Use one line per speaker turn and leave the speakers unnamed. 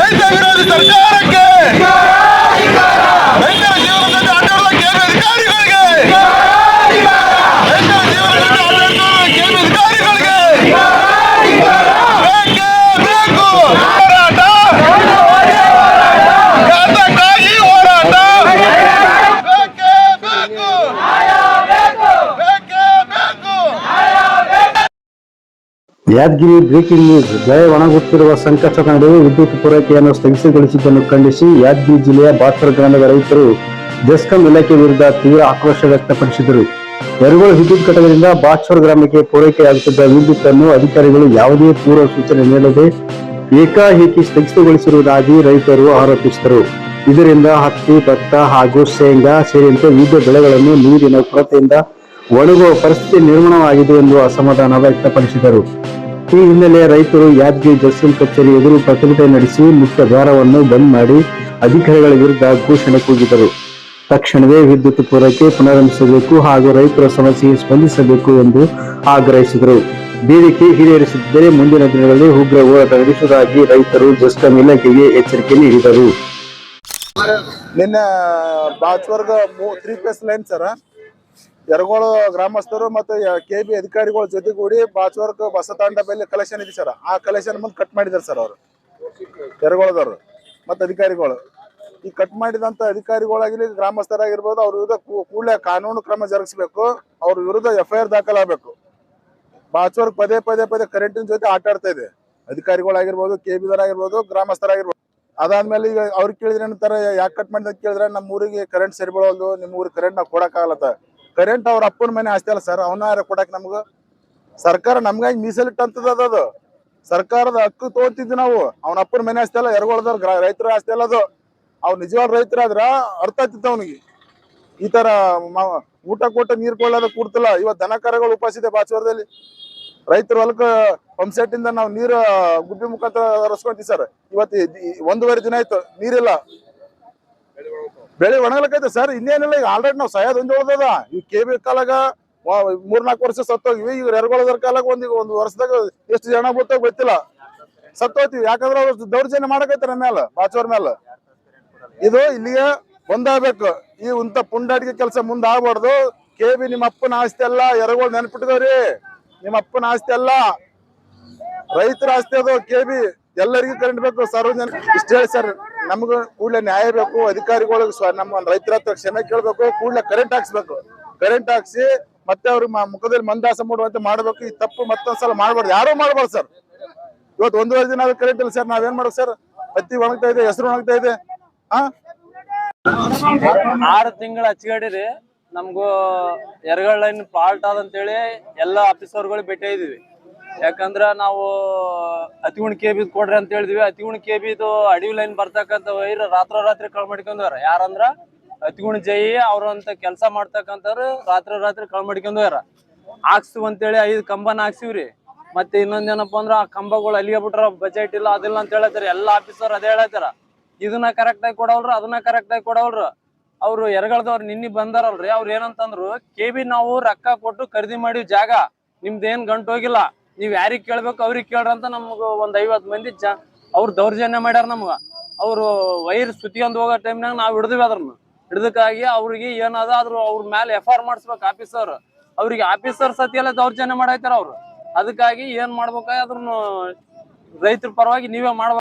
ರೈತ ವಿರೋಧಿ ಸರ್ಕಾರಕ್ಕೆ, ರೈತರ ಜೀವನದಲ್ಲಿ ಆಟಾಡುವ ಕೇಂದ್ರ ಅಧಿಕಾರಿಗಳಿಗೆ, ರೈತರ ಜೀವನದಲ್ಲಿ ಆಟಾಡುವ ಕೇಂದ್ರ ಅಧಿಕಾರಿಗಳಿಗೆ ಬೇಕೇ ಬೇಕು ಹೋರಾಟ, ಯಾತಕ್ಕಾಗಿ ಹೋರಾಟ, ಬೇಕೇ ಬೇಕು, ಬೇಕೇ ಬೇಕು.
Yadgir breaking news. ಬೆಳೆ ಒಣಗುತ್ತಿರುವ ಸಂಕಷ್ಟದ ನಡುವೆ ವಿದ್ಯುತ್ ಪೂರೈಕೆಯನ್ನು ಸ್ಥಗಿತಗೊಳಿಸಿದ್ದನ್ನು ಖಂಡಿಸಿ ಯಾದಗಿರಿ ಜಿಲ್ಲೆಯ ಬಾತ್ಸರ ಗ್ರಾಮದ ರೈತರು ಜೆಸ್ಕಾಂ ಇಲಾಖೆ ವಿರುದ್ಧ ತೀವ್ರ ಆಕ್ರೋಶ ವ್ಯಕ್ತಪಡಿಸಿದರು. ಯರಗೋಳು ವಿದ್ಯುತ್ ಘಟಕದಿಂದ ಬಾತ್ಸರ ಗ್ರಾಮಕ್ಕೆ ಪೂರೈಕೆಯಾಗುತ್ತಿದ್ದ ವಿದ್ಯುತ್ ಅನ್ನು ಅಧಿಕಾರಿಗಳು ಯಾವುದೇ ಪೂರ್ವ ಸೂಚನೆ ನೀಡದೆ ಏಕಾಏಕಿ ಸ್ಥಗಿತಗೊಳಿಸಿರುವುದಾಗಿ ರೈತರು ಆರೋಪಿಸಿದರು. ಇದರಿಂದ ಹತ್ತಿ, ಭತ್ತ ಹಾಗೂ ಶೇಂಗಾ ಸೇರಿದಂತೆ ವಿವಿಧ ಬೆಳೆಗಳನ್ನು ನೀರಿನ ಕೊರತೆಯಿಂದ ಒಣಗುವ ಪರಿಸ್ಥಿತಿ ನಿರ್ಮಾಣವಾಗಿದೆ ಎಂದು ಅಸಮಾಧಾನ ವ್ಯಕ್ತಪಡಿಸಿದರು. ಈ ಹಿನ್ನೆಲೆ ರೈತರು ಯಾದಗಿರಿ ಜೆಸ್ಕಾಂ ಕಚೇರಿ ಎದುರು ಪ್ರತಿಭಟನೆ ನಡೆಸಿ ಮುಖ್ಯ ದ್ವಾರವನ್ನು ಬಂದ್ ಮಾಡಿ ಅಧಿಕಾರಿಗಳ ವಿರುದ್ಧ ಘೋಷಣೆ ಕೂಗಿದರು. ತಕ್ಷಣವೇ ವಿದ್ಯುತ್ ಪೂರೈಕೆ ಪುನರಾರಂಭಿಸಬೇಕು ಹಾಗೂ ರೈತರ ಸಮಸ್ಯೆಗೆ ಸ್ಪಂದಿಸಬೇಕು ಎಂದು ಆಗ್ರಹಿಸಿದರು. ಬೇಡಿಕೆ ಈಡೇರಿಸದಿದ್ದರೆ ಮುಂದಿನ ದಿನಗಳಲ್ಲಿ ಉಗ್ರ ಹೋರಾಟ ನಡೆಸುವುದಾಗಿ ರೈತರು ಜೆಸ್ಕಾಂ ಇಲಾಖೆಗೆ ಎಚ್ಚರಿಕೆ ನೀಡಿದರು.
ನಿನ್ನೆ ಬಾಚ್ವರ್ಗ 3 ಫೇಸ್ ಲೈನ್ ಸರ್, ಯರಗೋಳು ಗ್ರಾಮಸ್ಥರು ಮತ್ತು ಕೆಬಿ ಅಧಿಕಾರಿಗಳ ಜೊತೆಗೂಡಿ ಬಾಚ್ವರ್ಗ ಬಸತಾಂಡ ಮೇಲೆ ಕಲೆಕ್ಷನ್ ಇದೆ ಸರ್. ಆ ಕಲೆಕ್ಷನ್ ಮುಂದೆ ಕಟ್ ಮಾಡಿದ್ದಾರೆ ಸರ್ ಅವರು, ಯರಗೋಳದವರು ಮತ್ತು ಅಧಿಕಾರಿಗಳು. ಈ ಕಟ್ ಮಾಡಿದಂತ ಅಧಿಕಾರಿಗಳಾಗಿರ್ಲಿ, ಗ್ರಾಮಸ್ಥರಾಗಿರ್ಬೋದು, ಅವ್ರ ವಿರುದ್ಧ ಕೂಡಲೇ ಕಾನೂನು ಕ್ರಮ ಜರುಗಿಸಬೇಕು. ಅವ್ರ ವಿರುದ್ಧ FIR ದಾಖಲಾಗಬೇಕು. ಬಾಚ್ವರ್ಗ ಪದೇ ಕರೆಂಟಿನ ಜೊತೆ ಆಟ ಆಡ್ತಾ ಇದೆ. ಅಧಿಕಾರಿಗಳಾಗಿರ್ಬೋದು, ಕೆಬಿದವರಾಗಿರ್ಬೋದು, ಗ್ರಾಮಸ್ಥರಾಗಿರ್ಬೋದು. ಅದಾದ್ಮೇಲೆ ಈಗ ಅವ್ರಿಗೆ ಕೇಳಿದ್ರೆ ಏನಂತಾರೆ, ಯಾಕೆ ಕಟ್ ಮಾಡಿದ ಕೇಳಿದ್ರೆ ನಮ್ಮ ಊರಿಗೆ ಕರೆಂಟ್ ಸರಿ ಬೀಳೋದು, ನಿಮ್ಮ ಊರಿಗೆ ಕರೆಂಟ್ ನಾವು ಕೊಡಕ್ಕಾಗಲ್ಲತ್ತ. ಕರೆಂಟ್ ಅವ್ರ ಅಪ್ಪನ ಮನೆ ಆಸ್ತಿ ಅಲ್ಲ ಸರ್, ಅವನ್ನ ಯಾರು ಕೊಡಕ್ ನಮ್ಗ? ಸರ್ಕಾರ ನಮ್ಗಾಗಿ ಮೀಸಲಿಟ್ಟಂತದ ಅದು. ಸರ್ಕಾರದ ಹಕ್ಕು ತಗೋತಿದ್ವಿ ನಾವು. ಅವನ ಅಪ್ಪನ ಮನೆ ಆಸ್ತಿ ಅಲ್ಲ, ಯರಗೋಳದವ್ರ ರೈತರ ಆಸ್ತಿ ಅಲ್ಲ ಅದು. ಅವ್ನು ನಿಜವಾದ ರೈತರಾದ್ರ ಅರ್ಥ ಆಗ್ತಿತ್ತು ಅವನಿಗೆ. ಈ ತರ ಊಟ ಕೊಟ್ಟ ನೀರ್ ಕೊಳ್ಳೋದ ಕೂಡ್ತಿಲ್ಲ. ಇವತ್ತು ದನ ಕರುಗಳು ಉಪಾಸಿದೆ ಬಾಚ್ವರದಲ್ಲಿ. ರೈತರ ಹೊಲಕ್ಕ ಪಂಪ್ ಇಂದ ನಾವು ನೀರು ಗುಬ್ಬಿ ಮುಖಾಂತರ ಹರಿಸ್ಕೊಂತೀವಿ ಸರ್. ಇವತ್ತು 1.5 ದಿನ ಆಯ್ತು ನೀರಿಲ್ಲ, ಬೆಳೆ ಒಣಗಲಕ್ಕೈತೆ ಸರ್. ಇನ್ನೇನಿಲ್ಲ, ಈಗ ಆಲ್ರೆಡಿ ನಾವು ಸಹಾಯದ ಹೊಂದೋದ. ಈ ಕೆಬಿ ಕಾಲಾಗ 3-4 ವರ್ಷ ಸತ್ತೋಗಿವಿ. ಈಗ ಯರಗೋಳದವ್ರ ಕಾಲಾಗ ಒಂದು ವರ್ಷದಾಗ ಎಷ್ಟು ಜನ ಬೀಳ್ತಾವ ಗೊತ್ತಿಲ್ಲ, ಸತ್ತೋಗ್ತೀವಿ. ಯಾಕಂದ್ರೆ ಅವ್ರು ದೌರ್ಜನ್ಯ ಮಾಡಕೈತೆ ನಮ್ಮ ಮೇಲೆ, ಬಾಚೋರ್ ಮೇಲೆ. ಇದು ಇಲ್ಲಿಗೆ ಬಂದಾಗಬೇಕು. ಈ ಇಂಥ ಪುಂಡಾಟಿಕೆ ಕೆಲಸ ಮುಂದೆ ಆಗ್ಬಾರ್ದು. ಕೆಬಿ ನಿಮ್ಮ ಅಪ್ಪನ ಆಸ್ತಿ ಅಲ್ಲ, ಯರಗೋಳ್ ನೆನ್ಪಿಟ್ಟಿದವ್ರಿ. ನಿಮ್ಮ ಅಪ್ಪನ ಆಸ್ತಿ ಅಲ್ಲ, ರೈತರ ಆಸ್ತಿ ಅದು. ಕೆಬಿ ಎಲ್ಲರಿಗೂ ಕರೆಂಟ್ ಬೇಕು, ಸಾರ್ವಜನಿಕ. ಇಷ್ಟ ಹೇಳಿ ಸರ್, ನಮ್ಗ ಕೂಡಲೇ ನ್ಯಾಯ ಬೇಕು. ಅಧಿಕಾರಿಗಳಿಗೆ ನಮ್ಮ ರೈತರ ಹತ್ರ ಕ್ಷಮೆ ಕೇಳ್ಬೇಕು. ಕೂಡಲೇ ಕರೆಂಟ್ ಹಾಕ್ಸ್ಬೇಕು. ಕರೆಂಟ್ ಹಾಕ್ಸಿ ಮತ್ತೆ ಅವ್ರಿಗೆ ಮುಖದಲ್ಲಿ ಮಂದಾಸ ಮಾಡುವಂತೆ ಮಾಡ್ಬೇಕು. ಈ ತಪ್ಪು ಮತ್ತೊಂದ್ಸಲ ಮಾಡ್ಬಾರ್ದು, ಯಾರು ಮಾಡ್ಬಾರ್ದು ಸರ್. ಇವತ್ತು 1.5 ದಿನ ಕರೆಂಟ್ ಇಲ್ಲ ಸರ್, ನಾವೇನ್ ಮಾಡ್ಬೇಕು ಸರ್? ಹತ್ತಿ ಒಣಗ್ತಾ ಇದೆ, ಹೆಸರು ಒಣಗ್ತಾ ಇದೆ.
6 ತಿಂಗಳ ಹಚ್ಚಿಗಡಿರಿ. ನಮ್ಗೂ ಯರಗೋಳ್ ಲೈನ್ ಫಾಲ್ಟ್ ಆದಂತೇಳಿ ಎಲ್ಲ ಆಫೀಸರ್ಗಳಿಗೆ ಭೇಟಿ ಇದೀವಿ. ಯಾಕಂದ್ರ ನಾವು ಅತಿಗುಣ್ ಕೆಬಿ ಕೊಡ್ರಿ ಅಂತ ಹೇಳಿದ್ವಿ. ಅತಿಗುಣ್ ಕೆಬಿದು ಅಡವಿ ಲೈನ್ ಬರ್ತಕ್ಕಂಥ ವೈರ್ ರಾತ್ರಿ ಕಳ್ ಮಾಡ್ಕೊಂಡ್ವಾರ. ಯಾರಂದ್ರ ಅತಿಗುಣ್ ಜೈ ಅವ್ರಂತ ಕೆಲಸ ಮಾಡ್ತಕ್ಕಂಥವ್ರು ರಾತ್ರಿ ಕಳ್ ಮಾಡ್ಕೊಂಡ್ವಾರ. ಹಾಕ್ಸ್ತೀವಿ ಅಂತೇಳಿ 5 ಕಂಬನ ಹಾಕ್ಸಿವ್ರಿ. ಮತ್ತೆ ಇನ್ನೊಂದೇನಪ್ಪಾ ಅಂದ್ರ ಆ ಕಂಬಗಳು ಅಲ್ಲಿಗೆ ಬಿಟ್ರ ಬಜೆಟ್ ಇಲ್ಲ, ಅದಿಲ್ಲ ಅಂತ ಹೇಳತ್ತಾರ. ಎಲ್ಲ ಆಫೀಸರ್ ಅದೇ ಹೇಳತ್ತಾರ. ಇದನ್ನ ಕರೆಕ್ಟ್ ಆಗಿ ಕೊಡವಲ್ರು, ಅದನ್ನ ಕರೆಕ್ಟ್ ಆಗಿ ಕೊಡವಲ್ರು. ಅವ್ರು ಯರಗೋಳದವ್ರು ನಿನ್ನೆ ಬಂದಾರಲ್ರಿ, ಅವ್ರು ಏನಂತಂದ್ರು, ಕೆಬಿ ನಾವು ರೊಕ್ಕ ಕೊಟ್ಟು ಖರೀದಿ ಮಾಡಿವ್ ಜಾಗ, ನಿಮ್ದೇನ್ ಗಂಟು ಹೋಗಿಲ್ಲ, ನೀವ್ ಯಾರಿಗ್ ಕೇಳ್ಬೇಕು ಅವ್ರಿಗೆ ಕೇಳ್ರಂತ ನಮ್ಗ ಒಂದ್ 50 ಮಂದಿ ಅವ್ರು ದೌರ್ಜನ್ಯ ಮಾಡ್ಯಾರ ನಮ್ಗ. ಅವ್ರು ವೈರ್ ಸುತ್ತಿಗೊಂಡ್ ಹೋಗೋ ಟೈಮ್ನಾಗ ನಾವ್ ಹಿಡಿದ್ವಿ. ಅದ್ರನ್ನ ಹಿಡ್ದಕ್ಕಾಗಿ ಅವ್ರಿಗೆ ಏನಾದ ಆದ್ರೂ ಅವ್ರ ಮೇಲೆ FIR ಮಾಡಿಸ್ಬೇಕು ಆಫೀಸರ್. ಅವ್ರಿಗೆ ಆಫೀಸರ್ ಸತಿ ಎಲ್ಲ ದೌರ್ಜನ್ಯ ಮಾಡಾಯ್ತಾರ ಅವ್ರು. ಅದಕ್ಕಾಗಿ ಏನ್ ಮಾಡ್ಬೇಕಾಗಿ ಅದ್ರನ್ನು ರೈತರ ಪರವಾಗಿ ನೀವೇ ಮಾಡ್ಬೇಕು.